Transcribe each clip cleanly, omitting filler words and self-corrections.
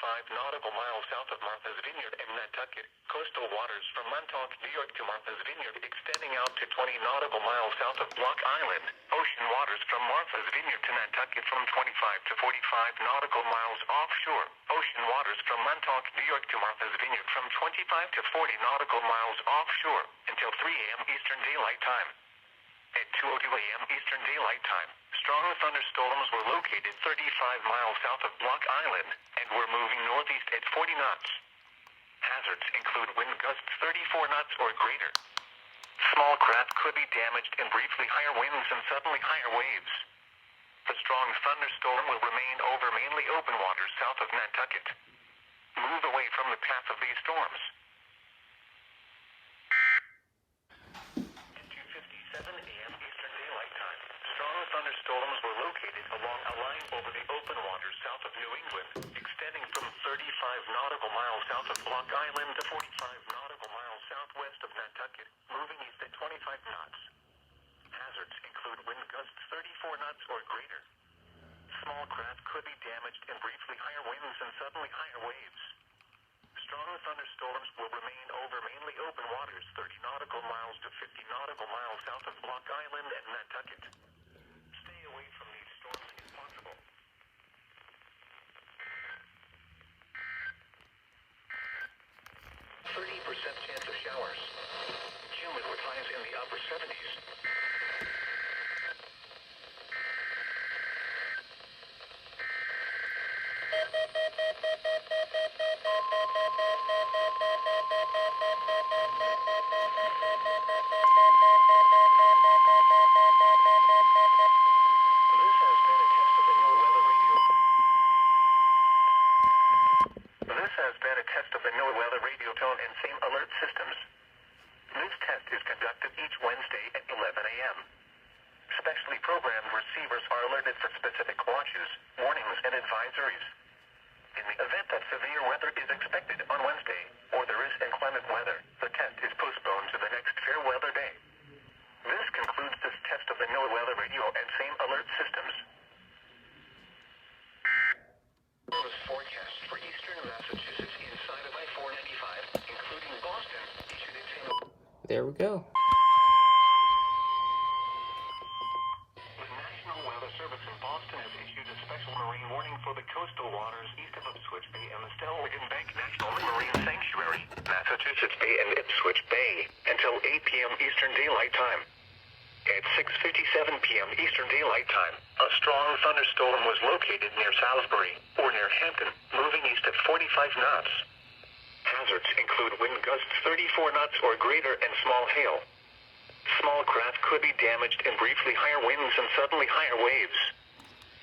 nautical miles south of Martha's Vineyard and Nantucket. Coastal waters from Montauk, New York to Martha's Vineyard extending out to 20 nautical miles south of Block Island. Ocean waters from Martha's Vineyard to Nantucket from 25 to 45 nautical miles offshore. Ocean waters from Montauk, New York to Martha's Vineyard from 25 to 40 nautical miles offshore until 3 a.m. Eastern Daylight Time. At 2:02 a.m. Eastern Daylight Time, strong thunderstorms were located 35 miles south of Block Island and were moving northeast at 40 knots. Hazards include wind gusts 34 knots or greater. Small craft could be damaged and briefly higher winds and suddenly higher waves. The strong thunderstorm will remain over mainly open waters south of Nantucket. Move away from the path of these storms. Thunderstorms were located along a line over the open waters south of New England, extending from 35 nautical miles south of Block Island to 45 nautical miles southwest of Nantucket, moving east at 25 knots. Hazards include wind gusts 34 knots or greater. Small craft could be damaged and briefly higher winds and suddenly higher waves. Strong thunderstorms will remain over mainly open waters 30 nautical miles to 50 nautical miles south of Block Island and Nantucket. 30% chance of showers. Humid with highs in the upper 70s. This has been a test of the NOAA radio tone and same alert systems. This test is conducted each Wednesday at 11 a.m. Specially programmed receivers are alerted for specific watches, warnings, and advisories. In the event that severe weather is expected on Wednesday, or there is inclement weather, the test is postponed to the next fair weather day. This concludes this test of the NOAA radio and same alert systems. Forecast for eastern Massachusetts inside of I-495, including Boston, issued its There we go. The National Weather Service in Boston has issued a special marine warning for the coastal waters east of Ipswich Bay and the Stellwagen Bank National Marine Sanctuary, Massachusetts Bay and Ipswich Bay, until 8 p.m. Eastern Daylight Time. At 6:57 p.m. Eastern Daylight Time, a strong thunderstorm was located near Salisbury, or near Hampton, moving east at 45 knots. Hazards include wind gusts 34 knots or greater and small hail. Small craft could be damaged and briefly higher winds and suddenly higher waves.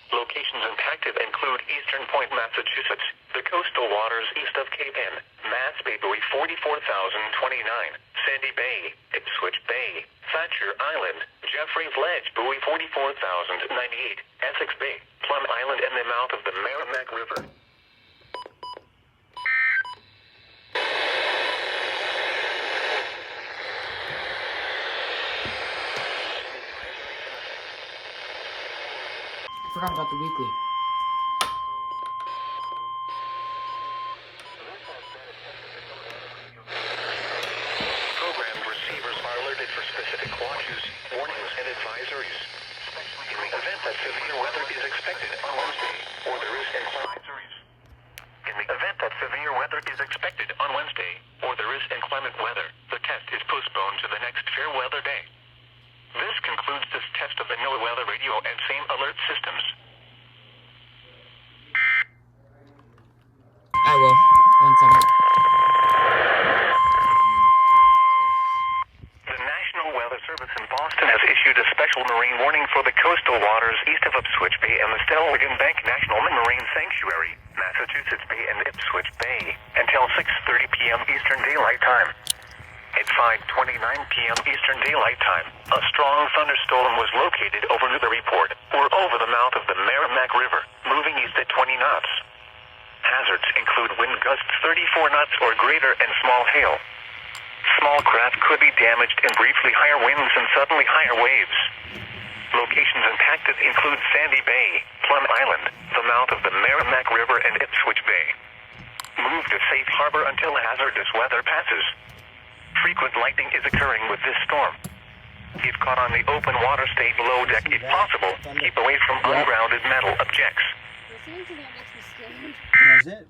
Locations impacted include Eastern Point, Massachusetts, the coastal waters east of Cape Ann, Mass Bay buoy 44,029, Sandy Bay, Ipswich Bay, Thatcher Island, Jeffreys Ledge buoy 44,098, Essex Bay, Plum Island, and the mouth of the Merrimack River. I forgot about the weekly. Programmed receivers are alerted for specific watches, warnings, and advisories. In the event that severe weather is expected on Wednesday, or there is advisories. In the event that severe weather is expected on Wednesday, or there is inclement weather, the test is postponed to the next fair weather day. This concludes this test of the NOAA weather radio and same alert systems. I will. 1 second. The National Weather Service in Boston has issued a special marine warning for the coastal waters east of Ipswich Bay and the Stellwagen Bank National Marine Sanctuary, Massachusetts Bay and Ipswich Bay, until 6:30 p.m. Eastern Daylight Time. At 5:29 p.m. Eastern Daylight Time, a strong thunderstorm was located over Newburyport, or over the mouth of the Merrimack River, moving east at 20 knots. Hazards include wind gusts 34 knots or greater and small hail. Small craft could be damaged and briefly higher winds and suddenly higher waves. Locations impacted include Sandy Bay, Plum Island, the mouth of the Merrimack River, and Ipswich Bay. Move to safe harbor until hazardous weather passes. Frequent lightning is occurring with this storm. If caught on the open water, stay below deck if possible. Keep away from ungrounded metal objects. Listening to that makes me scared. Does it?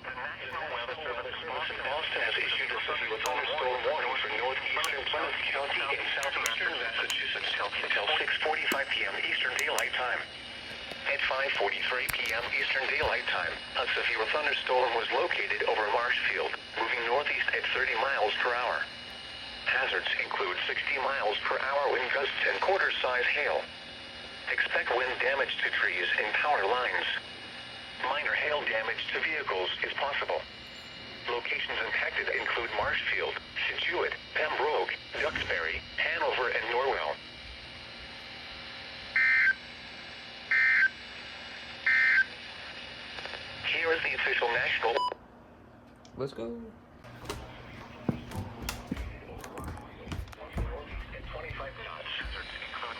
The National Weather Service in Boston has issued a severe thunderstorm warning for northeastern Plymouth County and southeastern Massachusetts until 6:45 p.m. Eastern Daylight Time. At 5:43 p.m. Eastern Daylight Time, a severe thunderstorm was located over Marshfield, moving northeast at 30 miles per hour. Hazards include 60 miles per hour wind gusts and quarter-size hail. Expect wind damage to trees and power lines. Minor hail damage to vehicles is possible. Locations impacted include Marshfield, Scituate, Pembroke, Duxbury, Hanover, and Norwell. Here is the official national. Let's go.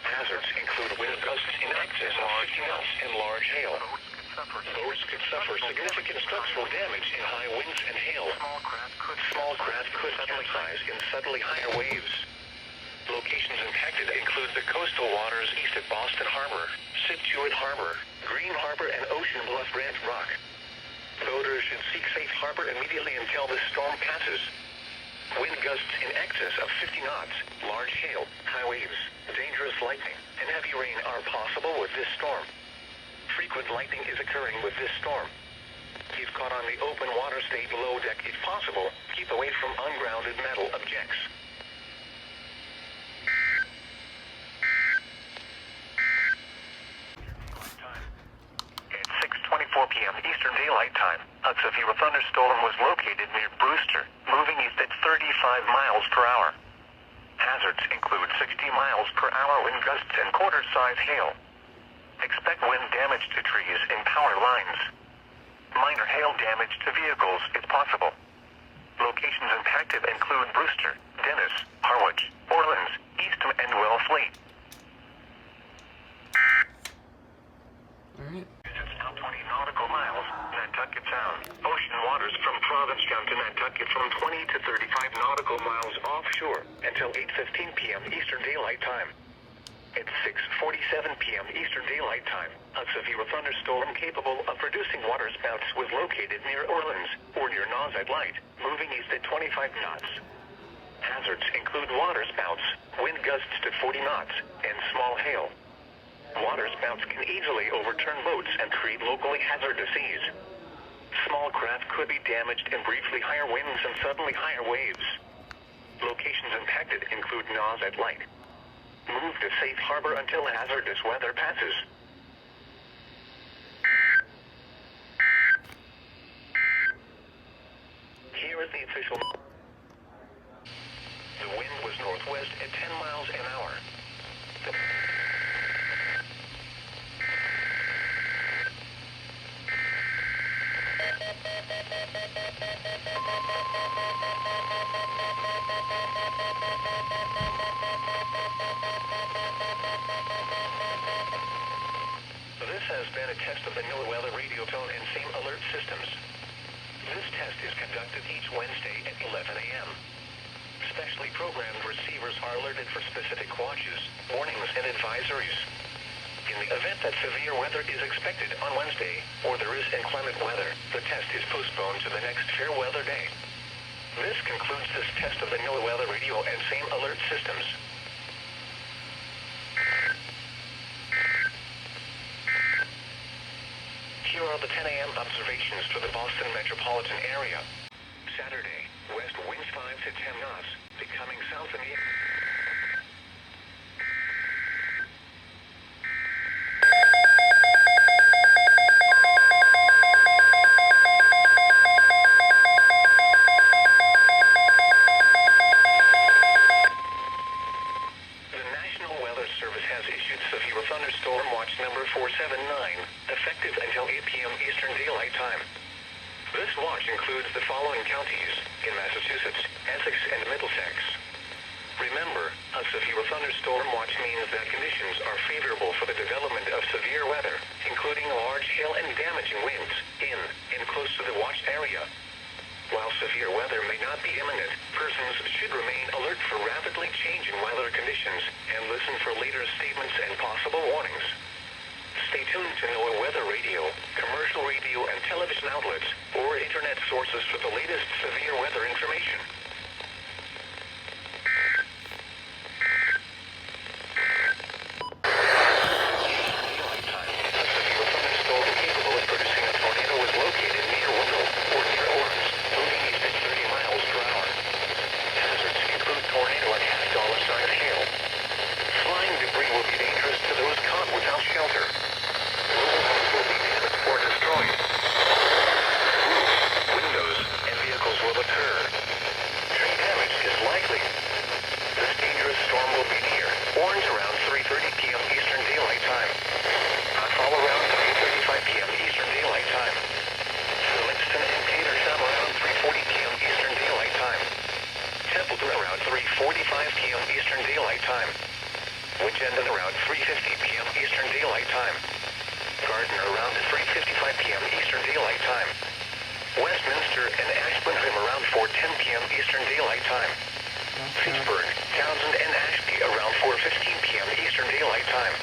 Hazards include wind gusts in excess of 50 knots and large hail. Boats could suffer significant structural damage in high winds and hail. Small craft could capsize in suddenly higher waves. Locations impacted include the coastal waters east of Boston Harbor, Scituate Harbor, Green Harbor, and Ocean Bluff Ranch Rock. Boaters should seek safe harbor immediately until the storm passes. Wind gusts in excess of 50 knots, large hail, high waves, dangerous lightning, and heavy rain are possible with this storm. Frequent lightning is occurring with this storm. If caught on the open water, stay below deck if possible. Keep away from ungrounded metal objects. At 6:24 p.m. Eastern Daylight Time, a severe thunderstorm was located near Brewster, moving east at 35 miles per hour. Hazards include 60 miles per hour wind gusts and quarter-size hail. Expect wind damage to trees and power lines. Minor hail damage to vehicles is possible. Locations impacted include Brewster, Dennis, Harwich, Orleans, Eastham, and Wellfleet. Alright. It's now 20 nautical miles, Nantucket Sound. Ocean waters from Provincetown to Nantucket from 20 to 35 nautical miles offshore until 8:15 p.m. Eastern Daylight Time. At 6:47 p.m. Eastern Daylight Time, a severe thunderstorm capable of producing waterspouts was located near Orleans or near Nauset Light, moving east at 25 knots. Hazards include waterspouts, wind gusts to 40 knots, and small hail. Waterspouts can easily overturn boats and create locally hazardous seas. Small craft could be damaged in briefly higher winds and suddenly higher waves. Locations impacted include Nauset Light. Move to safe harbor until hazardous weather passes. Here is the official. The wind was northwest at 10 miles an hour. This has been a test of the NOAA radio tone and same alert systems. This test is conducted each Wednesday at 11 a.m. Specially programmed receivers are alerted for specific watches, warnings, and advisories. In the event that severe weather is expected on Wednesday, or there is inclement weather, the test is postponed to the next fair weather day. This concludes this test of the NOAA radio and same alert systems. Here are the 10 a.m. observations for the Boston metropolitan area. Saturday, west winds 5 to 10 knots, becoming south in the... The National Weather Service has issued severe thunderstorm watch number 479, effective until 8 p.m. Eastern Daylight Time. This watch includes the following counties in Massachusetts, Essex, and Middlesex. Remember, a severe thunderstorm thunderstorm watch means that conditions are favorable for the development of severe weather, including large hail and damaging winds in and close to the watched area. While severe weather may not be imminent, persons should remain alert for rapidly changing weather conditions and listen for later statements and possible warnings. Stay tuned to NOAA weather radio, commercial radio and television outlets, or internet sources for the latest severe weather information. Daylight time. A severe thunderstorm capable of producing a tornado is located near Wendell or near Orange, moving east at 30 miles per hour. Hazards include tornado and $5 sign of hail. Flying debris will be dangerous to those caught without shelter. Mobile homes will be damaged or destroyed. Roofs, windows, and vehicles will occur. Tree damage is likely. This dangerous storm will be near Orange around 3:30 p.m. Eastern Daylight Time. Hotfall around 3:35 p.m. Eastern Daylight Time. Livingston and Tatertown around 3:40 p.m. Eastern Daylight Time. Templeton around 3:45 p.m. Eastern Daylight Time. Winchendon around 3:50 p.m. Eastern Daylight Time. Gardner around 3:55 p.m. Eastern Daylight Time. Westminster and Ashburnham around 4:10 p.m. Eastern Daylight Time. Fitchburg, Townsend, and Ashby around 4:15 p.m. Eastern Daylight Time.